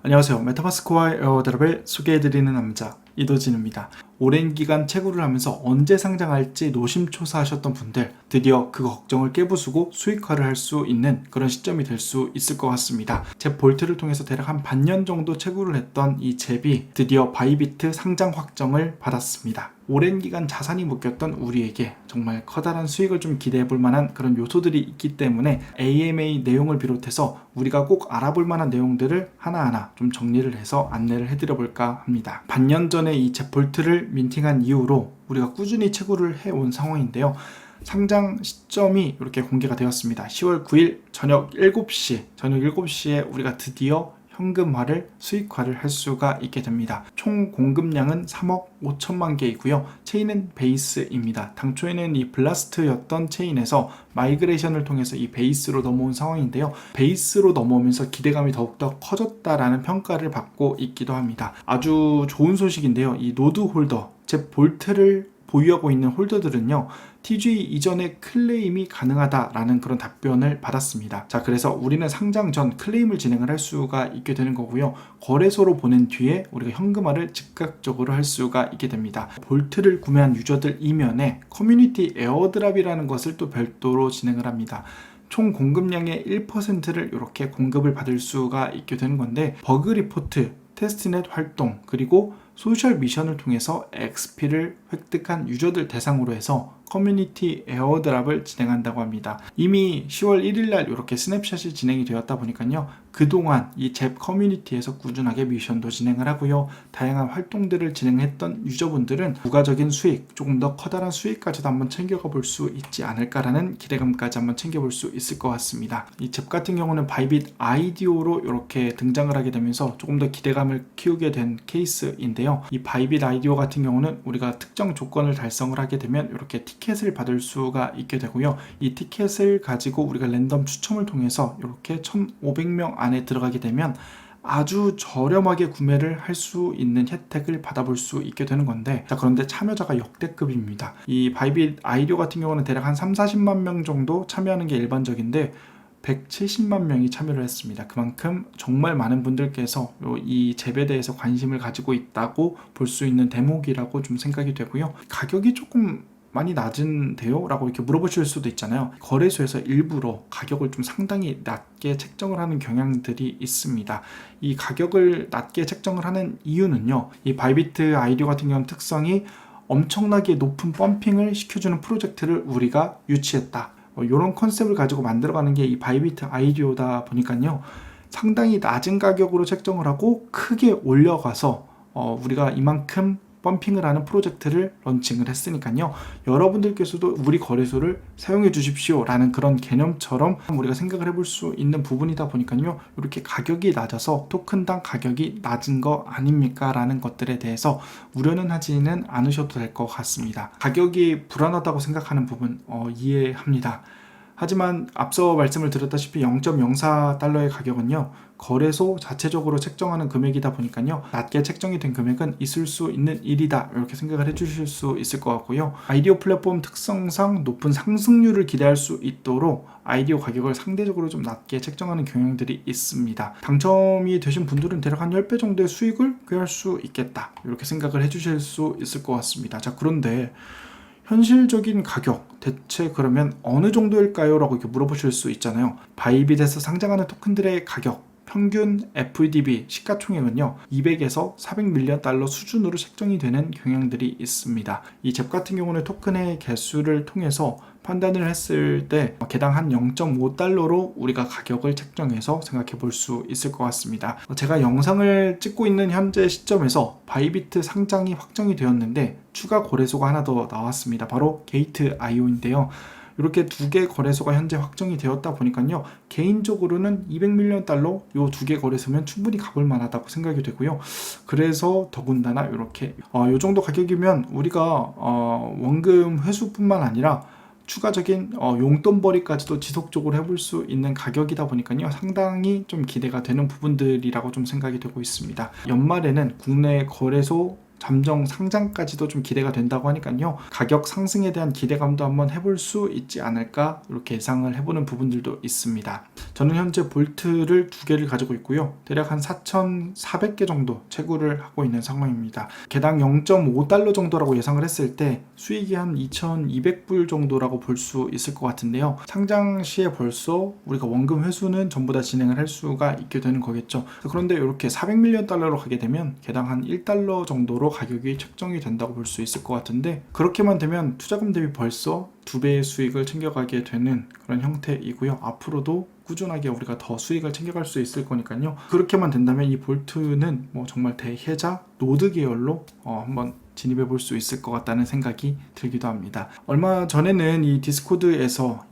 안녕하세요. 메타마스크와 에어드랍을 소개해드리는 남자 이도진입니다. 오랜 기간 채굴을 하면서 언제 상장할지 노심초사하셨던 분들, 드디어 그 걱정을 깨부수고 수익화를 할 수 있는 그런 시점이 될 수 있을 것 같습니다. 제 볼트를 통해서 대략 한 반년 정도 채굴을 했던 이 잽이 드디어 바이비트 상장 확정을 받았습니다. 오랜 기간 자산이 묶였던 우리에게 정말 커다란 수익을 좀 기대해 볼 만한 그런 요소들이 있기 때문에 AMA 내용을 비롯해서 우리가 꼭 알아볼 만한 내용들을 하나하나 좀 정리를 해서 안내를 해드려 볼까 합니다. 반년 전에 이 잽볼트를 민팅한 이후로 우리가 꾸준히 채굴을 해온 상황인데요. 상장 시점이 이렇게 공개가 되었습니다. 10월 9일 저녁 7시에 우리가 드디어 현금화를 수익화를 할 수가 있게 됩니다. 총 공급량은 3억 5천만 개이고요. 체인은 베이스입니다. 당초에는 이 블라스트였던 체인에서 마이그레이션을 통해서 이 베이스로 넘어온 상황인데요. 베이스로 넘어오면서 기대감이 더욱더 커졌다라는 평가를 받고 있기도 합니다. 아주 좋은 소식인데요. 이 노드 홀더, 즉 볼트를 보유하고 있는 홀더들은요, TG 이전에 클레임이 가능하다라는 그런 답변을 받았습니다. 자, 그래서 우리는 상장 전 클레임을 진행을 할 수가 있게 되는 거고요. 거래소로 보낸 뒤에 우리가 현금화를 즉각적으로 할 수가 있게 됩니다. 볼트를 구매한 유저들 이면에 커뮤니티 에어드랍이라는 것을 또 별도로 진행을 합니다. 총 공급량의 1%를 이렇게 공급을 받을 수가 있게 되는 건데, 버그 리포트, 테스트넷 활동, 그리고 소셜 미션을 통해서 XP를 획득한 유저들 대상으로 해서 커뮤니티 에어드랍을 진행한다고 합니다. 이미 10월 1일날 이렇게 스냅샷이 진행이 되었다 보니까요, 그동안 이 잽 커뮤니티에서 꾸준하게 미션도 진행을 하고요, 다양한 활동들을 진행했던 유저분들은 부가적인 수익, 조금 더 커다란 수익까지도 한번 챙겨가 볼 수 있지 않을까라는 기대감까지 한번 챙겨볼 수 있을 것 같습니다. 이 잽 같은 경우는 바이빗 아이디오로 이렇게 등장을 하게 되면서 조금 더 기대감을 키우게 된 케이스인데요. 이 바이빗 아이디오 같은 경우는 우리가 특정 조건을 달성을 하게 되면 이렇게 티켓을 받을 수가 있게 되고요. 이 티켓을 가지고 우리가 랜덤 추첨을 통해서 이렇게 1,500명 안에 들어가게 되면 아주 저렴하게 구매를 할 수 있는 혜택을 받아볼 수 있게 되는 건데, 자, 그런데 참여자가 역대급입니다. 이 바이빗 아이디오 같은 경우는 대략 한 30-40만 명 정도 참여하는 게 일반적인데 170만 명이 참여를 했습니다. 그만큼 정말 많은 분들께서 이 잽에 대해서 관심을 가지고 있다고 볼 수 있는 대목이라고 좀 생각이 되고요. 가격이 조금 많이 낮은데요? 라고 이렇게 물어보실 수도 있잖아요. 거래소에서 일부러 가격을 좀 상당히 낮게 책정을 하는 경향들이 있습니다. 이 가격을 낮게 책정을 하는 이유는요, 이 바이비트 아이디어 같은 경우는 특성이 엄청나게 높은 펌핑을 시켜주는 프로젝트를 우리가 유치했다, 이런 컨셉을 가지고 만들어가는 게 이 바이비트 아이디어다 보니까요, 상당히 낮은 가격으로 책정을 하고 크게 올려가서 우리가 이만큼 펌핑을 하는 프로젝트를 런칭을 했으니까요, 여러분들께서도 우리 거래소를 사용해 주십시오 라는 그런 개념처럼 우리가 생각을 해볼 수 있는 부분이다 보니까요, 이렇게 가격이 낮아서 토큰당 가격이 낮은 거 아닙니까 라는 것들에 대해서 우려는 하지는 않으셔도 될 것 같습니다. 가격이 불안하다고 생각하는 부분 이해합니다. 하지만 앞서 말씀을 드렸다시피 0.04달러의 가격은요, 거래소 자체적으로 책정하는 금액이다 보니까요, 낮게 책정이 된 금액은 있을 수 있는 일이다, 이렇게 생각을 해주실 수 있을 것 같고요. 아이디어 플랫폼 특성상 높은 상승률을 기대할 수 있도록 아이디어 가격을 상대적으로 좀 낮게 책정하는 경향들이 있습니다. 당첨이 되신 분들은 대략 한 10배 정도의 수익을 꾀할 수 있겠다, 이렇게 생각을 해주실 수 있을 것 같습니다. 자, 그런데 현실적인 가격, 대체 그러면 어느 정도일까요? 라고 이렇게 물어보실 수 있잖아요. 바이빗에서 상장하는 토큰들의 가격, 평균 FDB 시가총액은요, 200에서 400밀리언 달러 수준으로 책정이 되는 경향들이 있습니다. 이 잽 같은 경우는 토큰의 개수를 통해서 판단을 했을 때 개당 한 0.5달러로 우리가 가격을 책정해서 생각해 볼 수 있을 것 같습니다. 제가 영상을 찍고 있는 현재 시점에서 바이비트 상장이 확정이 되었는데 추가 거래소가 하나 더 나왔습니다. 바로 게이트.io인데요. 이렇게 두 개 거래소가 현재 확정이 되었다 보니까요, 개인적으로는 200밀리언 달러 요 두 개 거래소면 충분히 가볼 만하다고 생각이 되고요. 그래서 더군다나 이렇게 요 정도 가격이면 우리가 원금 회수뿐만 아니라 추가적인 용돈벌이까지도 지속적으로 해볼 수 있는 가격이다 보니까요, 상당히 좀 기대가 되는 부분들이라고 좀 생각이 되고 있습니다. 연말에는 국내 거래소 잠정 상장까지도 좀 기대가 된다고 하니까요. 가격 상승에 대한 기대감도 한번 해볼 수 있지 않을까 이렇게 예상을 해보는 부분들도 있습니다. 저는 현재 볼트를 2개를 가지고 있고요. 대략 한 4,400개 정도 채굴을 하고 있는 상황입니다. 개당 0.5달러 정도라고 예상을 했을 때 수익이 한 2,200불 정도라고 볼 수 있을 것 같은데요. 상장 시에 벌써 우리가 원금 회수는 전부 다 진행을 할 수가 있게 되는 거겠죠. 그런데 이렇게 400밀리언 달러로 가게 되면 개당 한 1달러 정도로 가격이 책정이 된다고 볼 수 있을 것 같은데, 그렇게만 되면 투자금 대비 벌써 2배의 수익을 챙겨가게 되는 그런 형태이고요. 앞으로도 꾸준하게 우리가 더 수익을 챙겨갈 수 있을 거니까요. 그렇게만 된다면 이 볼트는 뭐 정말 대혜자 노드 계열로 한번 진입해 볼 수 있을 것 같다는 생각이 들기도 합니다. 얼마 전에는 이 디스코드에서는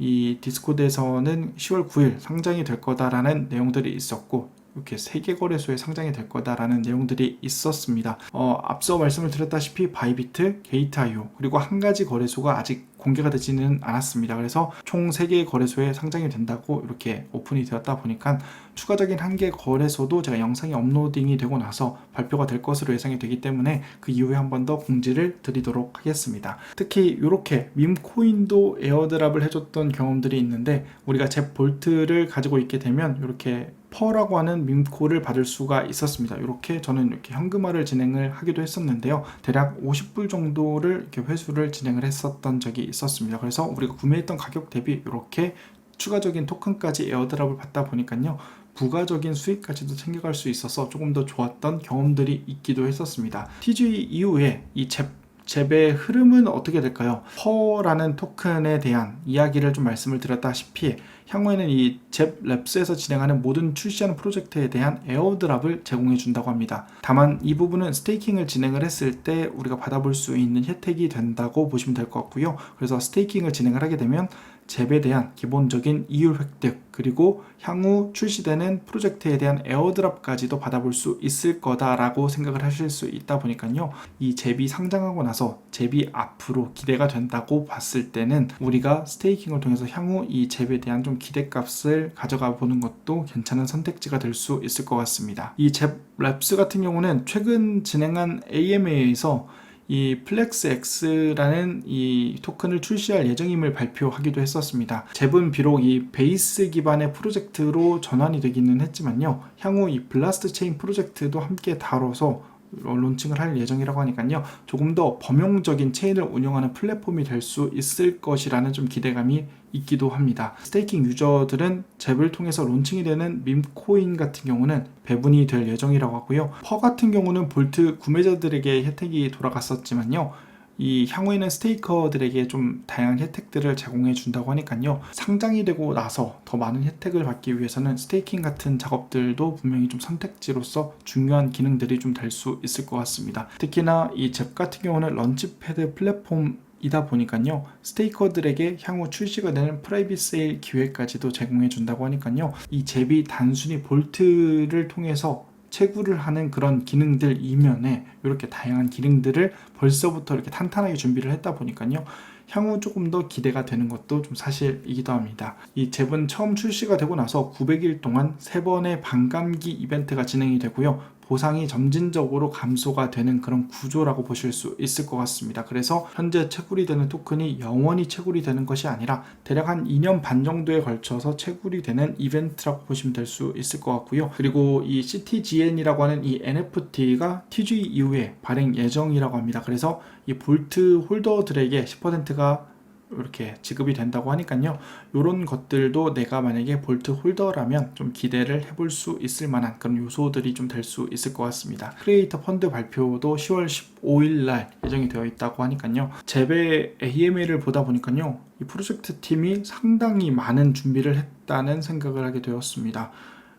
10월 9일 상장이 될 거다라는 내용들이 있었고, 이렇게 세계 거래소에 상장이 될 거다라는 내용들이 있었습니다. 앞서 말씀을 드렸다시피 바이비트, 게이트.io 그리고 한 가지 거래소가 아직 공개가 되지는 않았습니다. 그래서 총 3개의 거래소에 상장이 된다고 이렇게 오픈이 되었다 보니까 추가적인 한 개 거래소도 제가 영상이 업로딩이 되고 나서 발표가 될 것으로 예상이 되기 때문에 그 이후에 한 번 더 공지를 드리도록 하겠습니다. 특히 이렇게 밈코인도 에어드랍을 해줬던 경험들이 있는데, 우리가 제 볼트를 가지고 있게 되면 이렇게 퍼라고 하는 밈코를 받을 수가 있었습니다. 이렇게 저는 이렇게 현금화를 진행을 하기도 했었는데요. 대략 50불 정도를 이렇게 회수를 진행을 했었던 적이 있었습니다. 그래서 우리가 구매했던 가격 대비 이렇게 추가적인 토큰까지 에어드랍을 받다 보니까요, 부가적인 수익까지도 챙겨갈 수 있어서 조금 더 좋았던 경험들이 있기도 했었습니다. TG 이후에 이 잽의 흐름은 어떻게 될까요? 퍼라는 토큰에 대한 이야기를 좀 말씀을 드렸다시피 향후에는 이 잽랩스에서 진행하는 모든 출시하는 프로젝트에 대한 에어드랍을 제공해 준다고 합니다. 다만 이 부분은 스테이킹을 진행을 했을 때 우리가 받아볼 수 있는 혜택이 된다고 보시면 될 것 같고요. 그래서 스테이킹을 진행을 하게 되면 잽에 대한 기본적인 이율 획득, 그리고 향후 출시되는 프로젝트에 대한 에어드랍까지도 받아볼 수 있을 거다라고 생각을 하실 수 있다 보니까요, 이 잽이 상장하고 나서 잽이 앞으로 기대가 된다고 봤을 때는 우리가 스테이킹을 통해서 향후 이 잽에 대한 좀 기대값을 가져가 보는 것도 괜찮은 선택지가 될 수 있을 것 같습니다. 이 잽 랩스 같은 경우는 최근 진행한 AMA에서 이 플렉스X라는 이 토큰을 출시할 예정임을 발표하기도 했었습니다. 잽은 비록 이 베이스 기반의 프로젝트로 전환이 되기는 했지만요, 향후 이 블라스트 체인 프로젝트도 함께 다뤄서 론칭을 할 예정이라고 하니까요, 조금 더 범용적인 체인을 운영하는 플랫폼이 될 수 있을 것이라는 좀 기대감이 있기도 합니다. 스테이킹 유저들은 잽을 통해서 론칭이 되는 밈코인 같은 경우는 배분이 될 예정이라고 하고요, 퍼 같은 경우는 볼트 구매자들에게 혜택이 돌아갔었지만요, 이 향후에는 스테이커들에게 좀 다양한 혜택들을 제공해 준다고 하니까요, 상장이 되고 나서 더 많은 혜택을 받기 위해서는 스테이킹 같은 작업들도 분명히 좀 선택지로서 중요한 기능들이 좀 될 수 있을 것 같습니다. 특히나 이 잽 같은 경우는 런치패드 플랫폼이다 보니까요, 스테이커들에게 향후 출시가 되는 프라이빗 세일 기회까지도 제공해 준다고 하니까요, 이 잽이 단순히 볼트를 통해서 채굴을 하는 그런 기능들 이면에 이렇게 다양한 기능들을 벌써부터 이렇게 탄탄하게 준비를 했다 보니까요, 향후 조금 더 기대가 되는 것도 좀 사실이기도 합니다. 이 잽은 처음 출시가 되고 나서 900일 동안 3번의 반감기 이벤트가 진행이 되고요, 보상이 점진적으로 감소가 되는 그런 구조라고 보실 수 있을 것 같습니다. 그래서 현재 채굴이 되는 토큰이 영원히 채굴이 되는 것이 아니라 대략 한 2년 반 정도에 걸쳐서 채굴이 되는 이벤트라고 보시면 될 수 있을 것 같고요. 그리고 이 CTGN이라고 하는 이 NFT가 TG 이후에 발행 예정이라고 합니다. 그래서 이 볼트 홀더들에게 10%가 이렇게 지급이 된다고 하니까요, 이런 것들도 내가 만약에 볼트 홀더라면 좀 기대를 해볼 수 있을 만한 그런 요소들이 좀 될 수 있을 것 같습니다. 크리에이터 펀드 발표도 10월 15일 날 예정이 되어 있다고 하니까요, 잽의 AMA를 보다 보니까요, 이 프로젝트 팀이 상당히 많은 준비를 했다는 생각을 하게 되었습니다.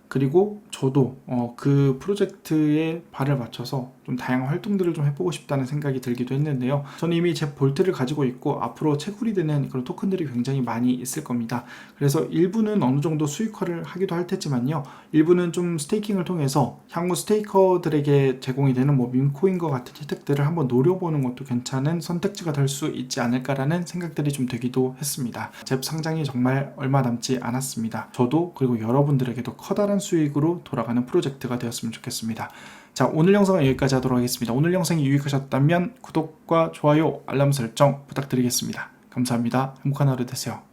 그리고 저도 그 프로젝트에 발을 맞춰서 좀 다양한 활동들을 좀 해보고 싶다는 생각이 들기도 했는데요. 저는 이미 제 볼트를 가지고 있고 앞으로 채굴이 되는 그런 토큰들이 굉장히 많이 있을 겁니다. 그래서 일부는 어느 정도 수익화를 하기도 할 테지만요, 일부는 좀 스테이킹을 통해서 향후 스테이커들에게 제공이 되는 뭐 밈코인과 같은 혜택들을 한번 노려보는 것도 괜찮은 선택지가 될 수 있지 않을까라는 생각들이 좀 되기도 했습니다. 잽 상장이 정말 얼마 남지 않았습니다. 저도 그리고 여러분들에게도 커다란 수익으로 돌아가는 프로젝트가 되었으면 좋겠습니다. 자, 오늘 영상은 여기까지 하도록 하겠습니다. 오늘 영상이 유익하셨다면 구독과 좋아요, 알람 설정 부탁드리겠습니다. 감사합니다. 행복한 하루 되세요.